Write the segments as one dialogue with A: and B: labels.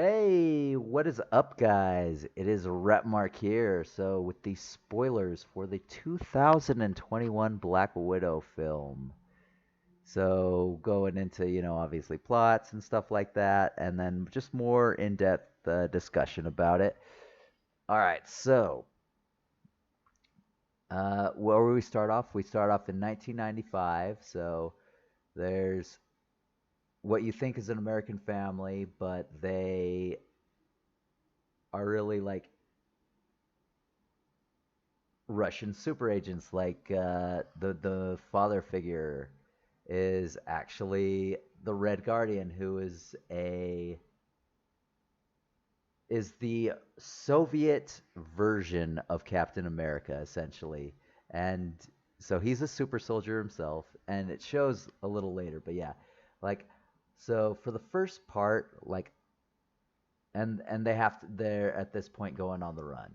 A: Hey, what is up, guys? It is Rapmark here. So, with the spoilers for the 2021 Black Widow film. So, going into, obviously plots and stuff like that, and then just more in-depth discussion about it. All right, so where we start off? We start off in 1995. So, there's what you think is an American family, but they are really like Russian super agents. Like the father figure is actually the Red Guardian, who is the Soviet version of Captain America, essentially. And so he's a super soldier himself, and it shows a little later. But yeah, like so for the first part, like and they're at this point going on the run.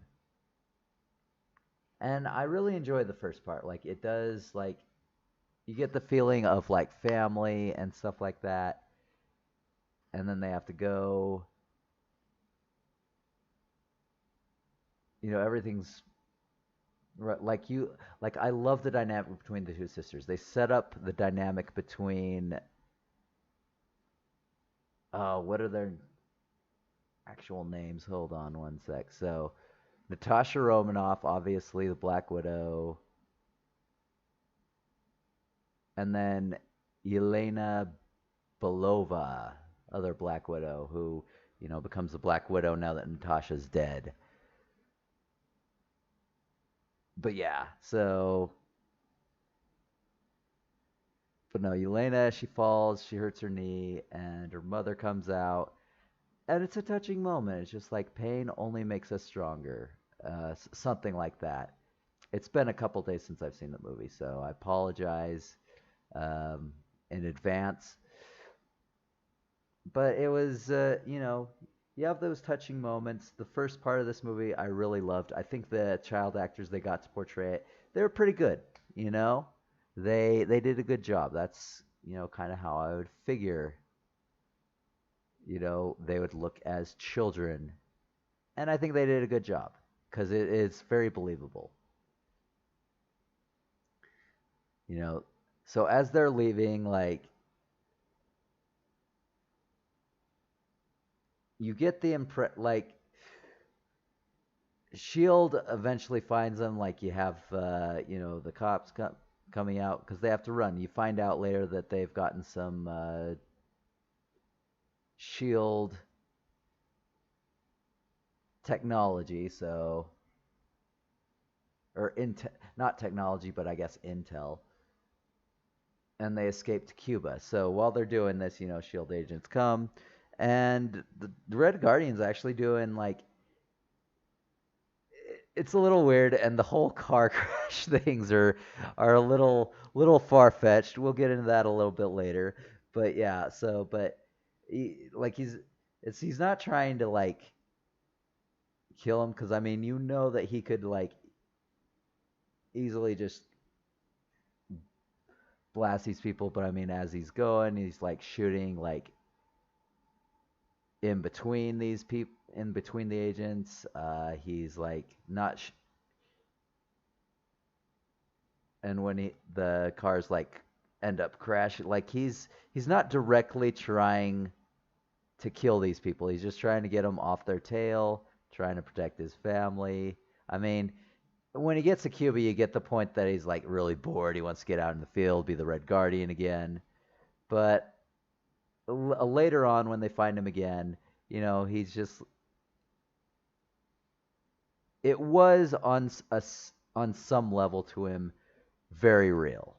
A: And I really enjoy the first part. Like it does like you get the feeling of like family and stuff like that, and then they have to go. Everything's like you like I love the dynamic between the two sisters. They set up the dynamic between what are their actual names? Hold on one sec. So Natasha Romanoff, obviously the Black Widow, and then Yelena Belova, other Black Widow, who becomes the Black Widow now that Natasha's dead. But yeah, but no, Yelena, she falls, she hurts her knee, and her mother comes out, and it's a touching moment. It's just like pain only makes us stronger, something like that. It's been a couple days since I've seen the movie, so I apologize um, in advance. But it was, you have those touching moments. The first part of this movie I really loved. I think the child actors they got to portray it, they were pretty good. You know, they did a good job. That's kind of how I would figure. They would look as children, and I think they did a good job because it is very believable. You know, so as they're leaving, like you get the like Shield eventually finds them. Like you have, the cops coming out because they have to run. You find out later that they've gotten some Shield technology, so or not technology, but I guess intel, and they escape to Cuba. So while they're doing this, Shield agents come, and the Red Guardian's actually doing like it's a little weird, and the whole car crash things are a little far fetched. We'll get into that a little bit later, but yeah. So, but like he's not trying to like kill him because I mean that he could like easily just blast these people, but I mean as he's going, he's like shooting like in between these people, in between the agents. He's like not and when the cars like end up crashing, like he's not directly trying to kill these people. He's just trying to get them off their tail, trying to protect his family. I mean, when he gets to Cuba, you get the point that he's like really bored. He wants to get out in the field, be the Red Guardian again. But later on, when they find him again, he's just it was on some level to him very real.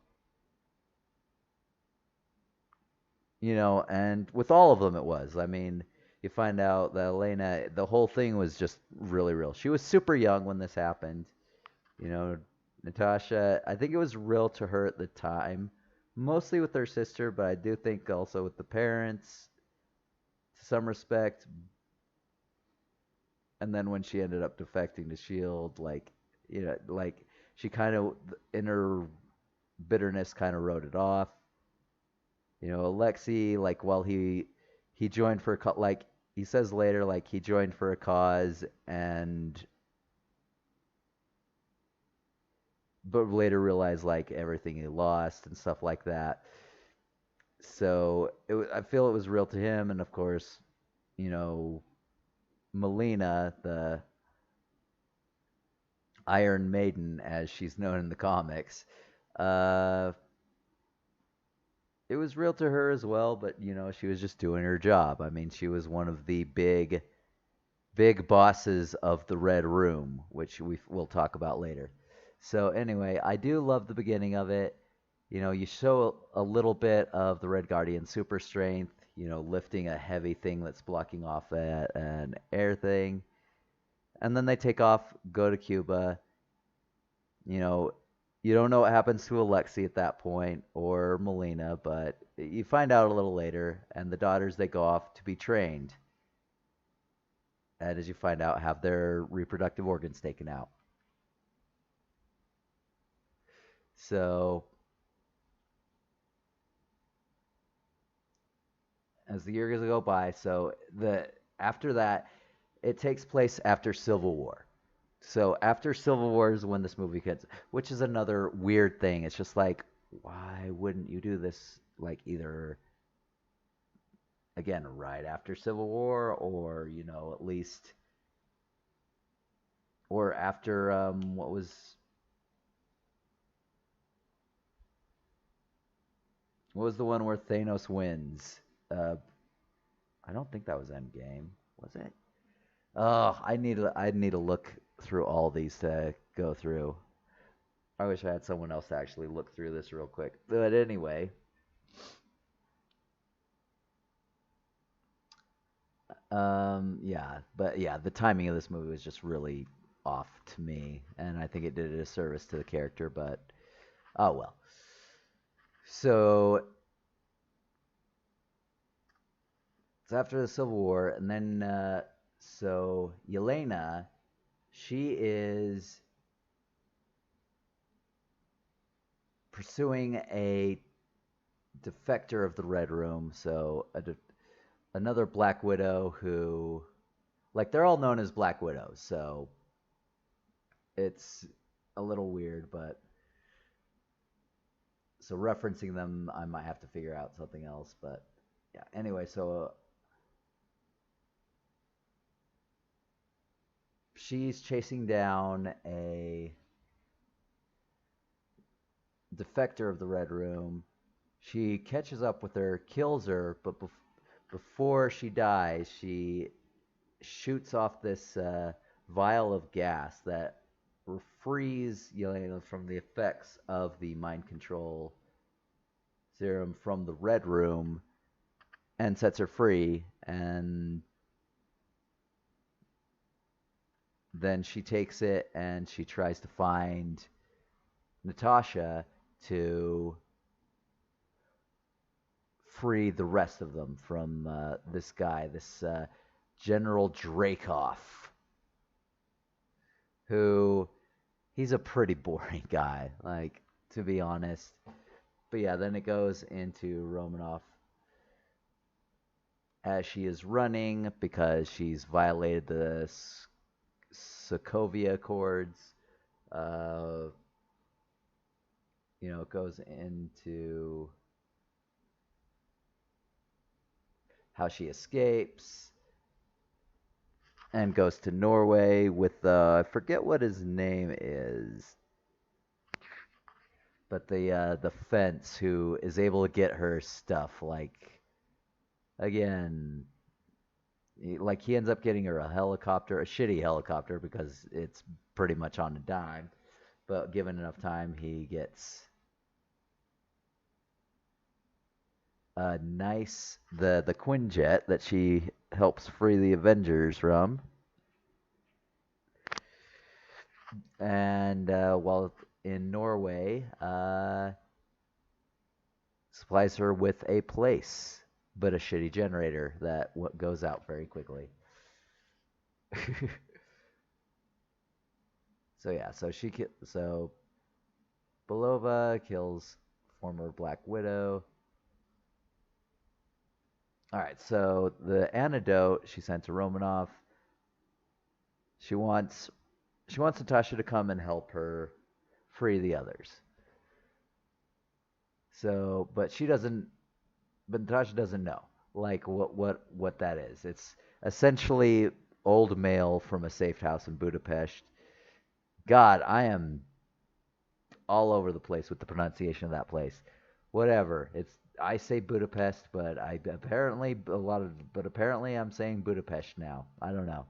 A: And with all of them it was. I mean, you find out that Elena, the whole thing was just really real. She was super young when this happened. You know, Natasha, I think it was real to her at the time, mostly with her sister, but I do think also with the parents to some respect. And then when she ended up defecting to Shield, like, like she kind of in her bitterness kind of wrote it off. Alexei, like while he joined for a like he says later like he joined for a cause and but later realized like everything he lost and stuff like that. So I feel it was real to him, and of course, you know, Melina, the Iron Maiden, as she's known in the comics, uh, it was real to her as well. But she was just doing her job. I mean, she was one of the big bosses of the Red Room, which we'll talk about later. So anyway, I do love the beginning of it. You show a little bit of the Red Guardian super strength, lifting a heavy thing that's blocking off an air thing. And then they take off, go to Cuba. You know, you don't know what happens to Alexi at that point or Melina, but you find out a little later. And the daughters, they go off to be trained. And as you find out, have their reproductive organs taken out. So as the years go by, so the after that, it takes place after Civil War. So after Civil War is when this movie gets, which is another weird thing. It's just like, why wouldn't you do this like either again right after Civil War or at least or after what was the one where Thanos wins? Uh, I don't think that was Endgame, was it? Oh, I need to look through all these to go through. I wish I had someone else to actually look through this real quick. But anyway, yeah, but yeah, the timing of this movie was just really off to me, and I think it did a disservice to the character. But oh well. So it's after the Civil War, and then so Yelena, she is pursuing a defector of the Red Room, so another Black Widow who, like, they're all known as Black Widows, so it's a little weird, but so referencing them, I might have to figure out something else, but yeah. Anyway, so she's chasing down a defector of the Red Room. She catches up with her, kills her, but before she dies, she shoots off this vial of gas that frees Yelena from the effects of the mind control serum from the Red Room and sets her free. And then she takes it and she tries to find Natasha to free the rest of them from this guy, this General Dracoff, who he's a pretty boring guy, like, to be honest. But yeah, then it goes into Romanoff as she is running because she's violated the Sokovia Accords. Uh, it goes into how she escapes and goes to Norway with I forget what his name is, but the fence who is able to get her stuff. Like, again, like, he ends up getting her a helicopter, a shitty helicopter because it's pretty much on a dime. But given enough time, he gets a nice the Quinjet that she helps free the Avengers from. And while in Norway, supplies her with a place, but a shitty generator that goes out very quickly. So yeah, so Belova kills former Black Widow. All right, so the antidote she sent to Romanov. She wants she wants Natasha to come and help her free the others. So, but she doesn't. But Natasha doesn't know like what that is. It's essentially old mail from a safe house in Budapest. God, I am all over the place with the pronunciation of that place. Whatever. It's I say Budapest, but I apparently a lot of but apparently I'm saying Budapest now. I don't know.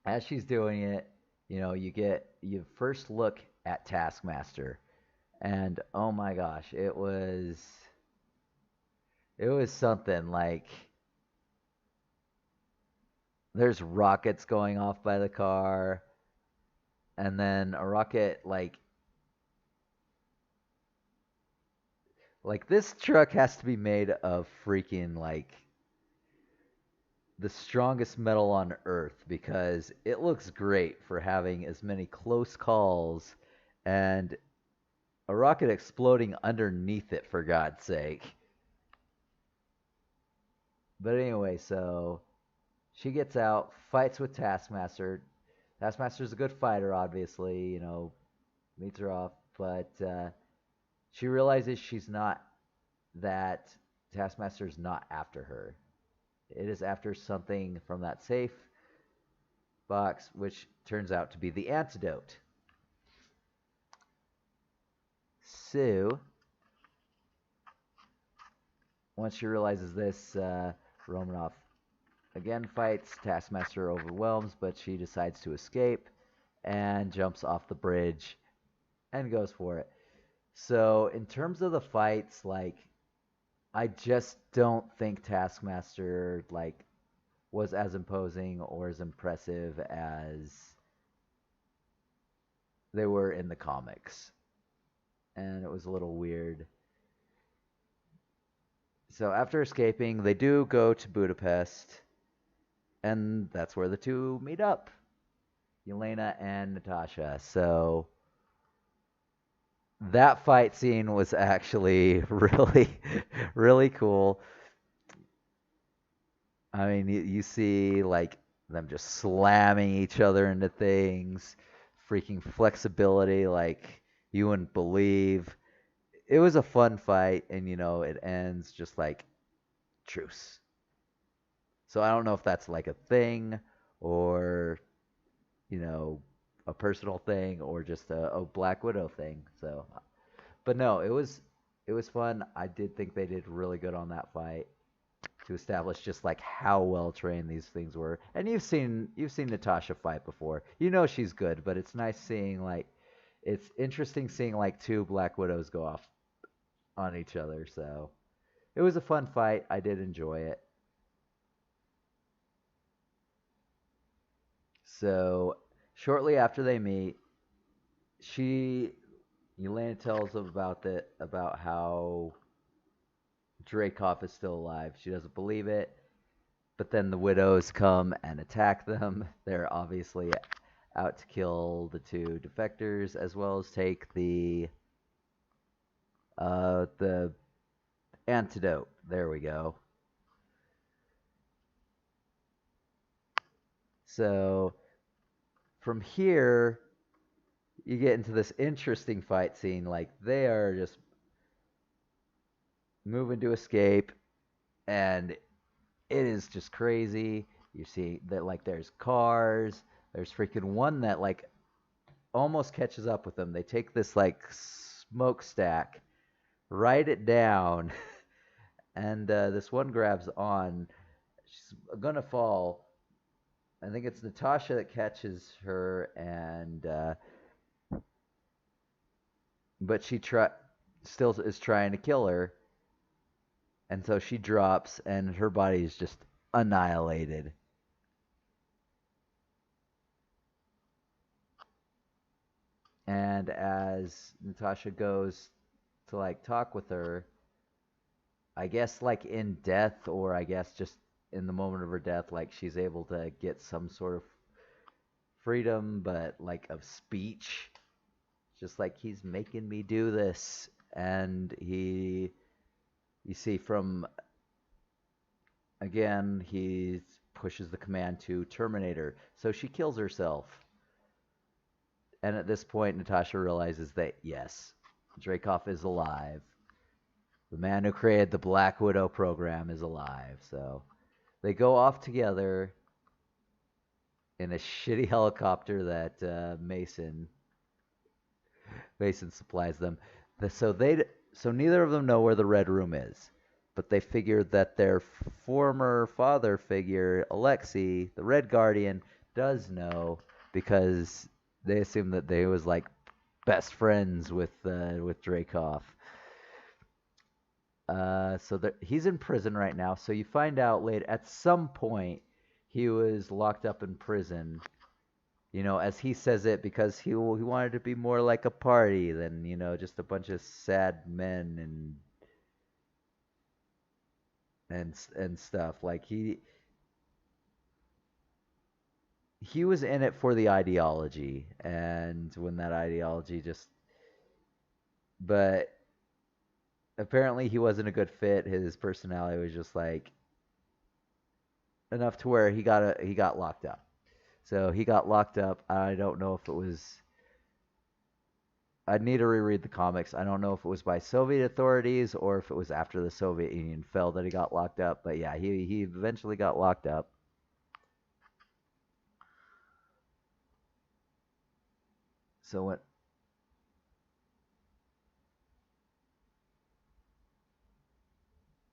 A: As she's doing it, you first look at Taskmaster, and oh my gosh, it was something like there's rockets going off by the car, and then a rocket like this truck has to be made of freaking like the strongest metal on earth because it looks great for having as many close calls and a rocket exploding underneath it for God's sake. But anyway, so she gets out, fights with Taskmaster. Taskmaster's a good fighter, obviously, meets her off, but she realizes she's not that Taskmaster's not after her. It is after something from that safe box, which turns out to be the antidote. So, once she realizes this, Romanov again fights. Taskmaster overwhelms, but she decides to escape and jumps off the bridge and goes for it. So, in terms of the fights, I just don't think Taskmaster was as imposing or as impressive as they were in the comics. And it was a little weird. So after escaping, they do go to Budapest, and that's where the two meet up, Yelena and Natasha. So that fight scene was actually really, really cool. I mean, you see like them just slamming each other into things, freaking flexibility like you wouldn't believe. It was a fun fight, and it ends just like truce. So I don't know if that's like a thing or, you know, a personal thing or just a Black Widow thing. So, but no, it was fun. I did think they did really good on that fight to establish just like how well trained these things were. And you've seen Natasha fight before. You know she's good, but it's interesting seeing like two Black Widows go off on each other. So, it was a fun fight. I did enjoy it. So, shortly after they meet, she Yelena tells them about how Dreykov is still alive. She doesn't believe it, but then the widows come and attack them. They're obviously out to kill the two defectors as well as take the antidote. There we go. So from here you get into this interesting fight scene. Like they are just moving to escape, and it is just crazy. You see that like there's cars. There's freaking one that like almost catches up with them. They take this like smokestack, write it down, and this one grabs on. She's gonna fall. I think it's Natasha that catches her, and but she still is trying to kill her, and so she drops, and her body is just annihilated. And as Natasha goes to like talk with her, I guess like in death, or I guess just in the moment of her death, like she's able to get some sort of freedom, but like of speech. Just like he's making me do this, and he You see from again, he pushes the command to Terminator, so she kills herself. And at this point, Natasha realizes that yes, Dreykov is alive. The man who created the Black Widow program is alive. So they go off together in a shitty helicopter that Mason supplies them. So so neither of them know where the Red Room is, but they figure that their former father figure, Alexei, the Red Guardian, does know because they assume that they was like best friends with Dreykov. So he's in prison right now. So you find out later at some point he was locked up in prison. As he says it, because he wanted to be more like a party than just a bunch of sad men and stuff. Like he was in it for the ideology, and when that ideology just, but apparently he wasn't a good fit. His personality was just like enough to where he got locked up. So he got locked up. I don't know if it was. I'd need to reread the comics. I don't know if it was by Soviet authorities or if it was after the Soviet Union fell that he got locked up. But yeah, he eventually got locked up. So what?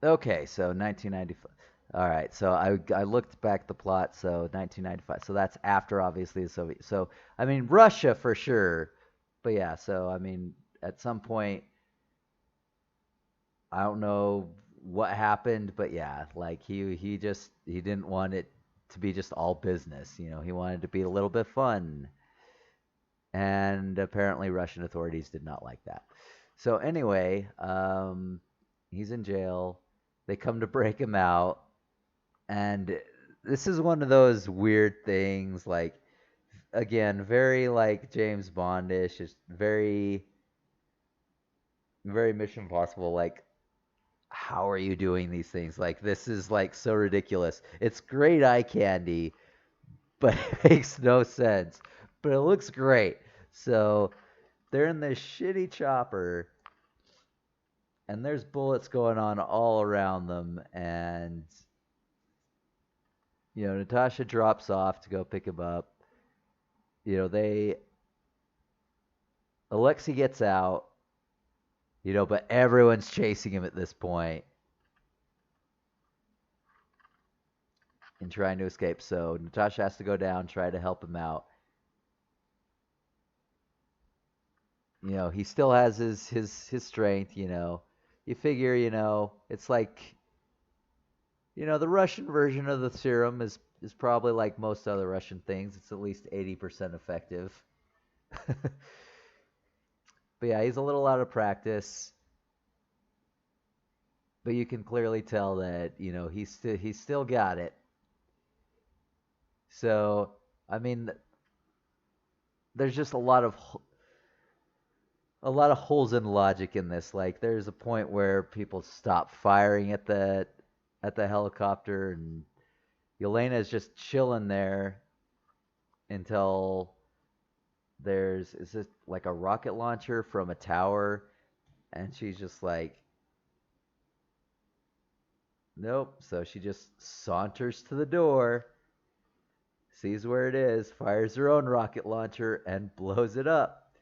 A: Okay, so 1995. All right, so I looked back the plot. So 1995. So that's after obviously the Soviet. So I mean Russia for sure. But yeah, so I mean at some point I don't know what happened, but yeah, like he didn't want it to be just all business. He wanted to be a little bit fun, and apparently Russian authorities did not like that. So anyway, he's in jail. They come to break him out, and this is one of those weird things. Like again, very like James Bondish. It's very Mission Impossible. Like how are you doing these things? Like this is like so ridiculous. It's great eye candy, but it makes no sense. But it looks great. So they're in this shitty chopper and there's bullets going on all around them and Natasha drops off to go pick him up. They Alexei gets out, but everyone's chasing him at this point and trying to escape. So Natasha has to go down, try to help him out. He still has his strength. You figure, it's like, the Russian version of the serum is probably like most other Russian things. It's at least 80% effective. But yeah, he's a little out of practice. But you can clearly tell that he's still got it. So I mean, there's just a lot of holes in logic in this. Like there's a point where people stop firing at the helicopter and Yelena is just chilling there until is this like a rocket launcher from a tower and she's just like nope. So she just saunters to the door, sees where it is, fires her own rocket launcher and blows it up.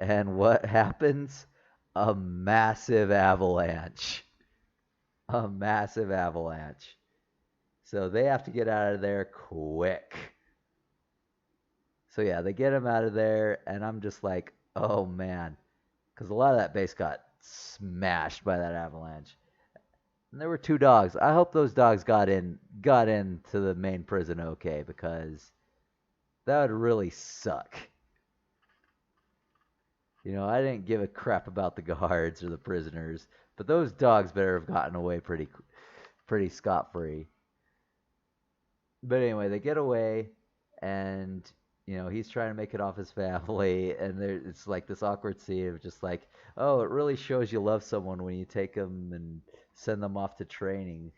A: And what happens? A massive avalanche. A massive avalanche. So they have to get out of there quick. So yeah, they get him out of there, and I'm just like, oh man, because a lot of that base got smashed by that avalanche. And there were two dogs. I hope those dogs got into the main prison okay, because that would really suck. I didn't give a crap about the guards or the prisoners, but those dogs better have gotten away pretty scot free. But anyway, they get away, and he's trying to make it off his family, and it's like this awkward scene of just like, oh, it really shows you love someone when you take them and send them off to training.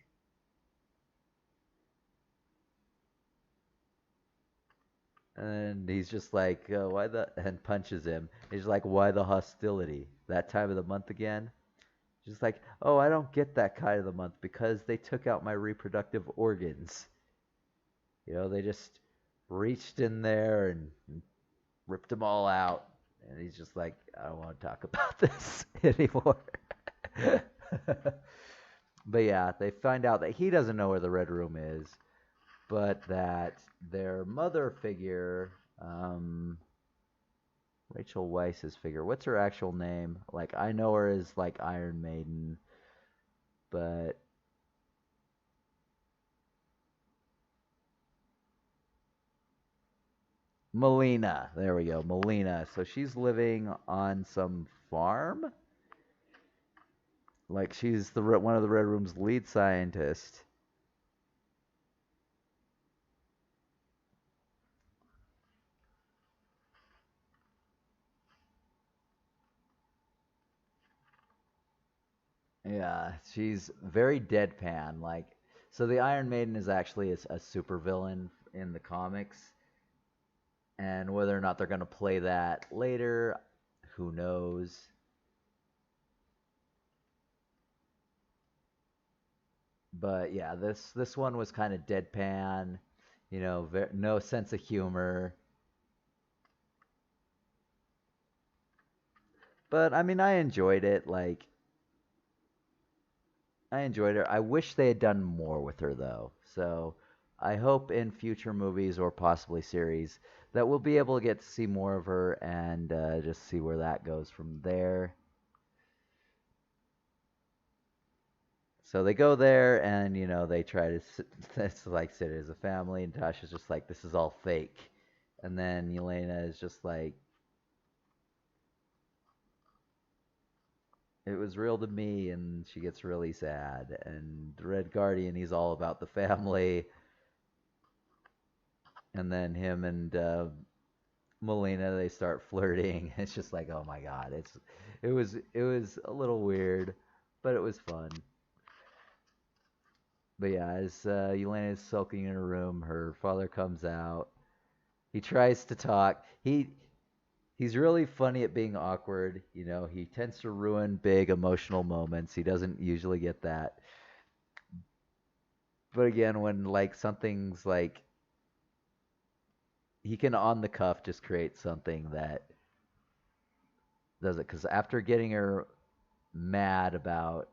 A: And he's just like, why the, and punches him. He's like, why the hostility? That time of the month again? Just like, oh, I don't get that kind of the month because they took out my reproductive organs. They just reached in there and ripped them all out. And he's just like, I don't want to talk about this anymore. But yeah, they find out that he doesn't know where the Red Room is, but that their mother figure, Rachel Weisz's figure, what's her actual name? Like, I know her as like Iron Maiden, but Melina. There we go, Melina. So she's living on some farm. Like she's one of the Red Room's lead scientists. Yeah, she's very deadpan. Like, so the Iron Maiden is actually a supervillain in the comics, and whether or not they're gonna play that later, who knows? But yeah, this one was kind of deadpan, no sense of humor. But I mean, I enjoyed it. Like, I enjoyed her. I wish they had done more with her though. So I hope in future movies or possibly series that we'll be able to get to see more of her and just see where that goes from there. So they go there and they try to it's like sit as a family and Tasha's just like this is all fake. And then Yelena is just like it was real to me and she gets really sad and Red Guardian he's all about the family and then him and Melina they start flirting. It's just like oh my god, it was a little weird, but it was fun. But yeah, as Yelena is sulking in her room, her father comes out. He tries to talk. He's really funny at being awkward. He tends to ruin big emotional moments. He doesn't usually get that. But again, when like something's like he can on the cuff just create something that does it. Because after getting her mad about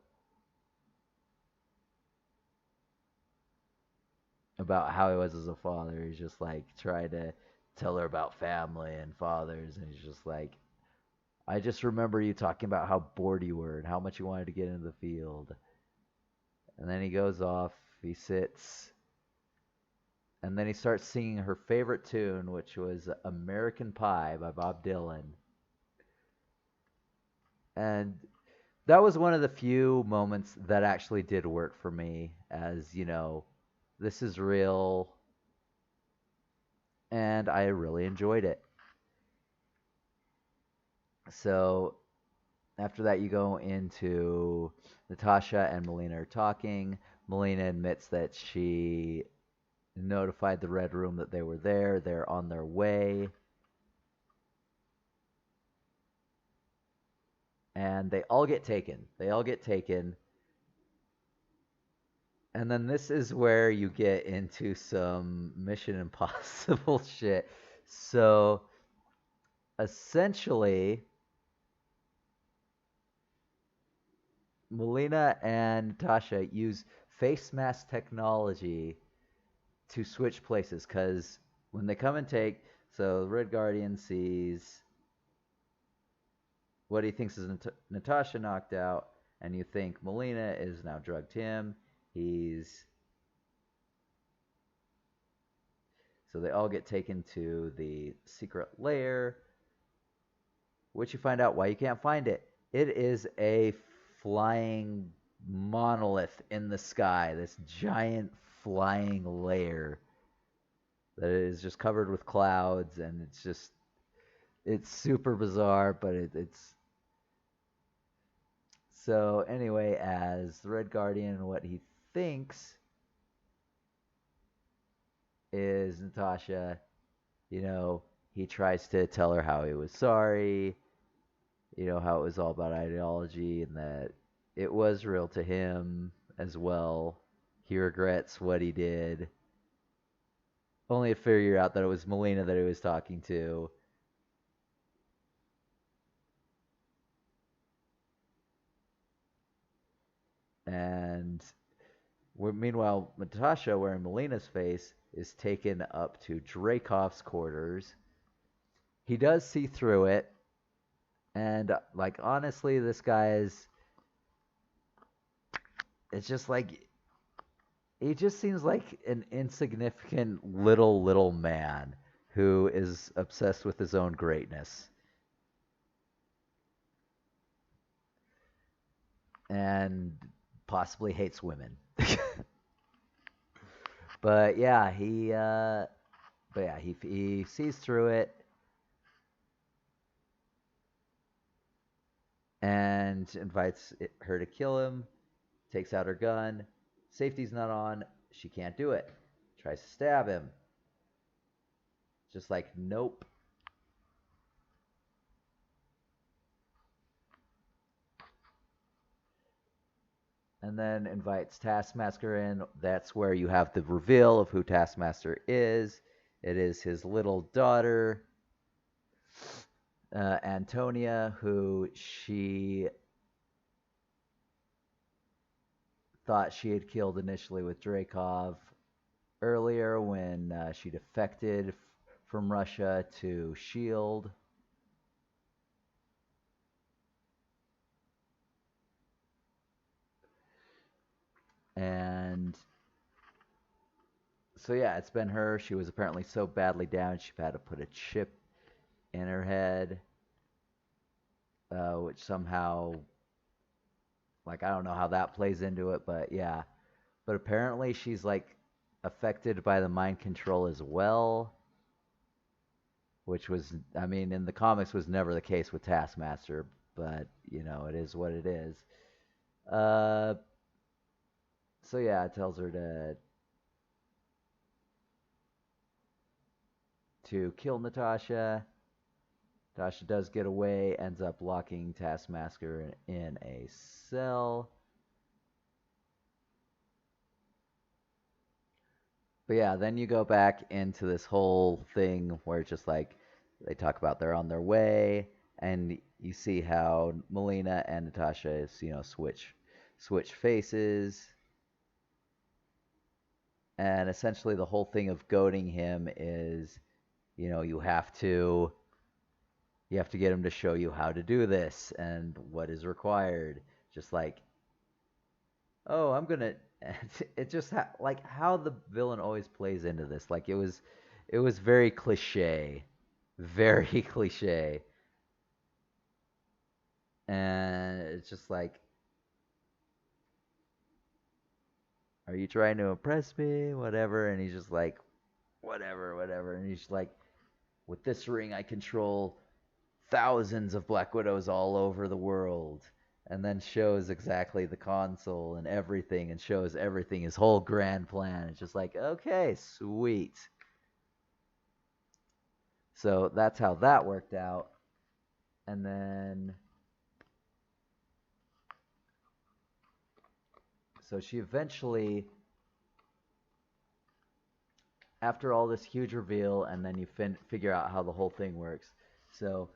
A: how he was as a father, he's just like trying to tell her about family and fathers, and he's just like, I just remember you talking about how bored you were and how much you wanted to get into the field. And then he goes off, he sits, and then he starts singing her favorite tune, which was American Pie by Bob Dylan. And that was one of the few moments that actually did work for me as, this is real, and I really enjoyed it. So after that, you go into Natasha and Melina are talking. Melina admits that she notified the Red Room that they were there. They're on their way. And they all get taken. They all get taken. And then this is where you get into some Mission Impossible shit. So essentially, Melina and Tasha use face mask technology to switch places because when they come and take, so Red Guardian sees what he thinks is Natasha knocked out, and you think Melina is now drugged him. He's so they all get taken to the secret lair, which you find out why you can't find it. It is a flying monolith in the sky, this giant flying lair that is just covered with clouds, and it's super bizarre, but it's So anyway, as the Red Guardian, what he thinks is Natasha, you know, he tries to tell her how he was sorry, how it was all about ideology and that it was real to him as well. He regrets what he did. Only to figure out that it was Melina that he was talking to. And meanwhile, Natasha, wearing Melina's face, is taken up to Dreykov's quarters. He does see through it. And, like, honestly, this guy is. It's just like. He just seems like an insignificant little man who is obsessed with his own greatness. And possibly hates women. But yeah, he sees through it and invites her to kill him. Takes out her gun. Safety's not on. She can't do it. Tries to stab him. Just like, nope. And then invites Taskmaster in. That's where you have the reveal of who Taskmaster is. It is his little daughter, Antonia, who she thought she had killed initially with Dreykov earlier when she defected from Russia to SHIELD. And so, yeah, it's been her. She was apparently so badly damaged, she had to put a chip in her head, which somehow, like, I don't know how that plays into it, but yeah. But apparently, she's like affected by the mind control as well, which was, I mean, in the comics was never the case with Taskmaster, but it is what it is. Uh, so yeah, it tells her to kill Natasha. Natasha does get away, ends up locking Taskmaster in a cell. But yeah, then you go back into this whole thing where it's just like they talk about they're on their way, and you see how Melina and Natasha is, switch faces, and essentially the whole thing of goading him is, you have to get him to show you how to do this and what is required. Just like, oh, I'm gonna. It just like how the villain always plays into this. Like it was very cliche, very cliche, and it's just like, are you trying to impress me? Whatever. And he's just like, whatever, whatever. And he's like, with this ring, I control thousands of Black Widows all over the world. And then shows exactly the console and everything, and shows everything, his whole grand plan. It's just like, okay, sweet. So that's how that worked out. And then, so she eventually, after all this huge reveal, and then you figure out how the whole thing works. So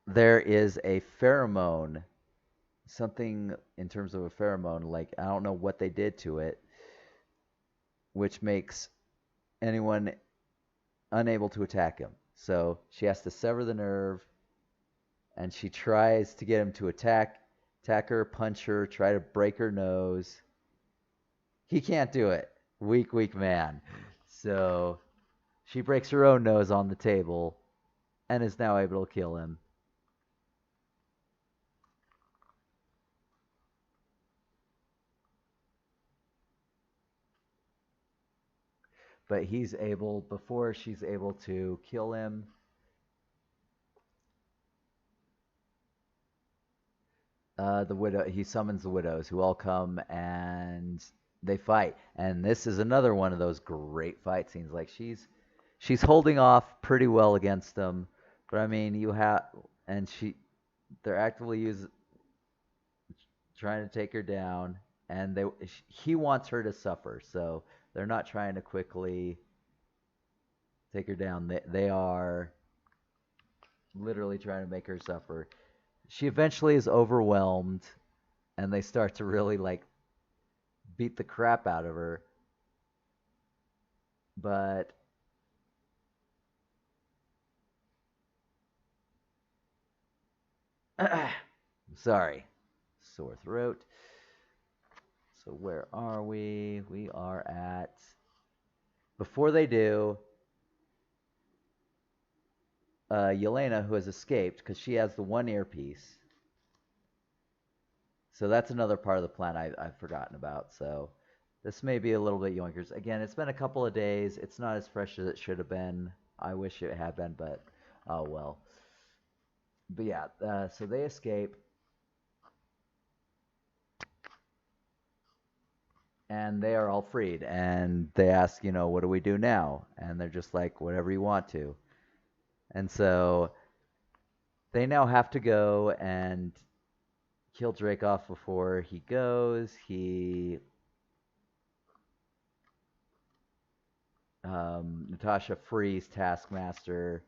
A: there is a pheromone, something in terms of a pheromone, like I don't know what they did to it, which makes anyone unable to attack him. So she has to sever the nerve, and she tries to get him to attack her, punch her, try to break her nose. He can't do it. Weak man. So she breaks her own nose on the table and is now able to kill him. But before she's able to kill him, The widow, he summons the widows who all come and they fight. And this is another one of those great fight scenes. Like she's holding off pretty well against them, but I mean you have and they're actively trying to take her down, and he wants her to suffer, so they're not trying to quickly take her down. They are literally trying to make her suffer. She eventually is overwhelmed, and they start to really like beat the crap out of her. But sorry, sore throat. So where are we? We are at before they do. Yelena, who has escaped because she has the one earpiece. So that's another part of the plan I've forgotten about. So this may be a little bit yoinkers. Again, it's been a couple of days. It's not as fresh as it should have been. I wish it had been, but oh well. But yeah, so they escape, and they are all freed. And they ask, what do we do now? And they're just like, whatever you want to. And so they now have to go and kill Dracoff before he goes. Natasha frees Taskmaster.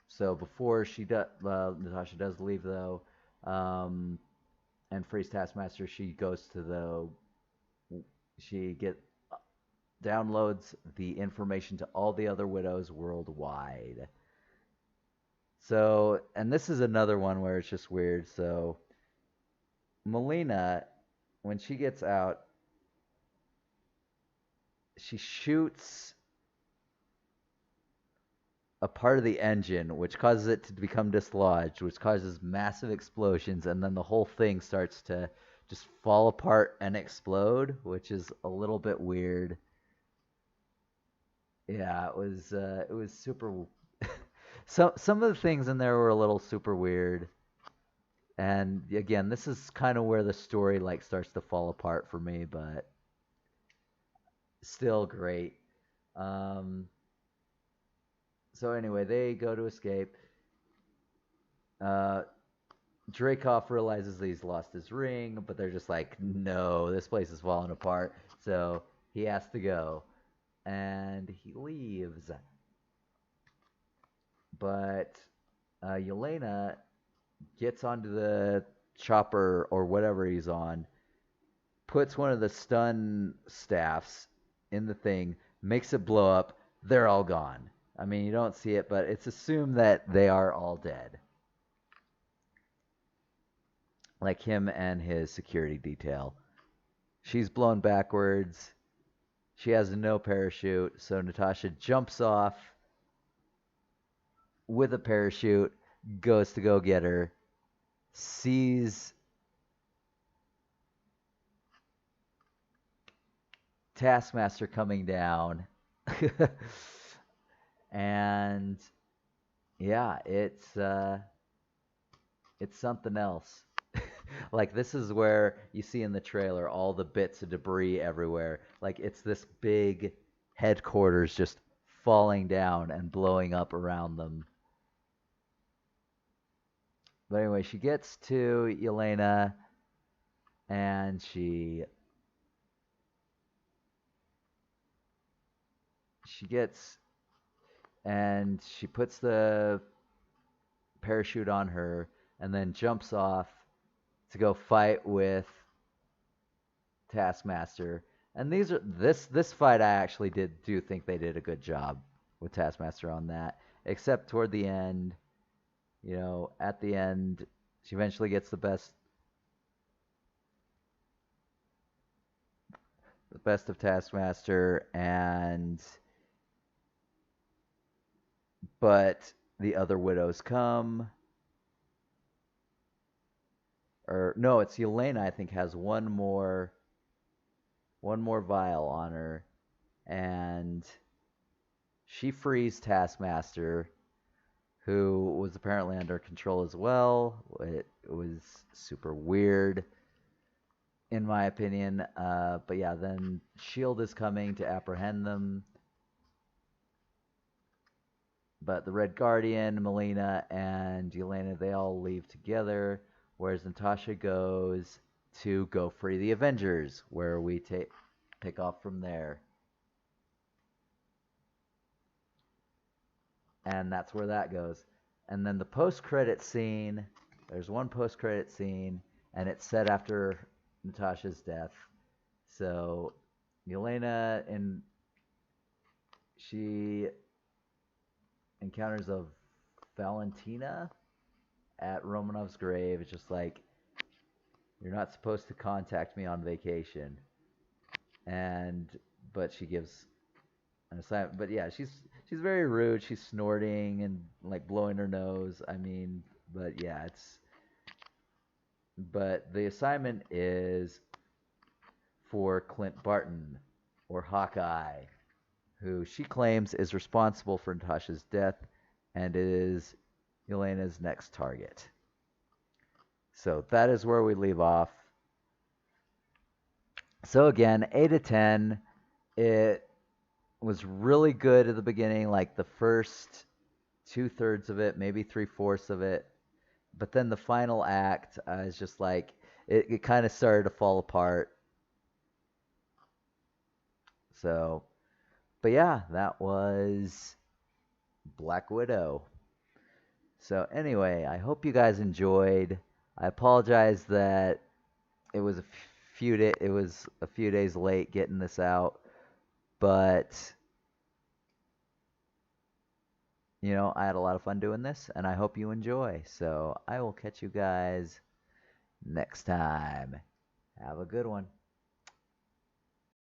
A: So before Natasha does leave though, and frees Taskmaster, she downloads the information to all the other widows worldwide. So, and this is another one where it's just weird. So, Melina, when she gets out, she shoots a part of the engine, which causes it to become dislodged, which causes massive explosions, and then the whole thing starts to just fall apart and explode, which is a little bit weird. Yeah, it was super. Some of the things in there were a little super weird, and again, this is kind of where the story like starts to fall apart for me, but still great. Um, so anyway, they go to escape. Uh, Dracoff realizes that he's lost his ring, but they're just like, no, this place is falling apart. So he has to go, and he leaves. But Yelena gets onto the chopper or whatever he's on, puts one of the stun staffs in the thing, makes it blow up. They're all gone. I mean, you don't see it, but it's assumed that they are all dead. Like him and his security detail. She's blown backwards. She has no parachute, so Natasha jumps off with a parachute, goes to go get her, sees Taskmaster coming down, and yeah, it's something else. Like this is where you see in the trailer all the bits of debris everywhere. Like it's this big headquarters just falling down and blowing up around them. But anyway, she gets to Yelena and she gets and she puts the parachute on her and then jumps off to go fight with Taskmaster. And this fight I actually do think they did a good job with Taskmaster on that. Except toward the end, at the end, she eventually gets the best of Taskmaster, but the other widows come. Or no, it's Yelena. I think has one more vial on her, and She frees Taskmaster, who was apparently under control as well. It was super weird, in my opinion. But yeah, then Shield is coming to apprehend them. But the Red Guardian, Melina, and Yelena, they all leave together, whereas Natasha goes to go free the Avengers, where we pick off from there. And that's where that goes. And then the post-credit scene, there's one post-credit scene, and it's set after Natasha's death. So Yelena and she encounters a Valentina at Romanov's grave. It's just like, you're not supposed to contact me on vacation. And but she gives an assignment. But yeah, she's very rude. She's snorting and like blowing her nose. I mean, but yeah, it's but the assignment is for Clint Barton or Hawkeye, who she claims is responsible for Natasha's death and is Elena's next target. So that is where we leave off. So again, 8 to 10. It was really good at the beginning, like the first 2/3 of it, maybe 3/4 of it. But then the final act is just like, it kind of started to fall apart. So, but yeah, that was Black Widow. So anyway, I hope you guys enjoyed. I apologize that it was a few days late getting this out, but I had a lot of fun doing this, and I hope you enjoy. So I will catch you guys next time. Have a good one.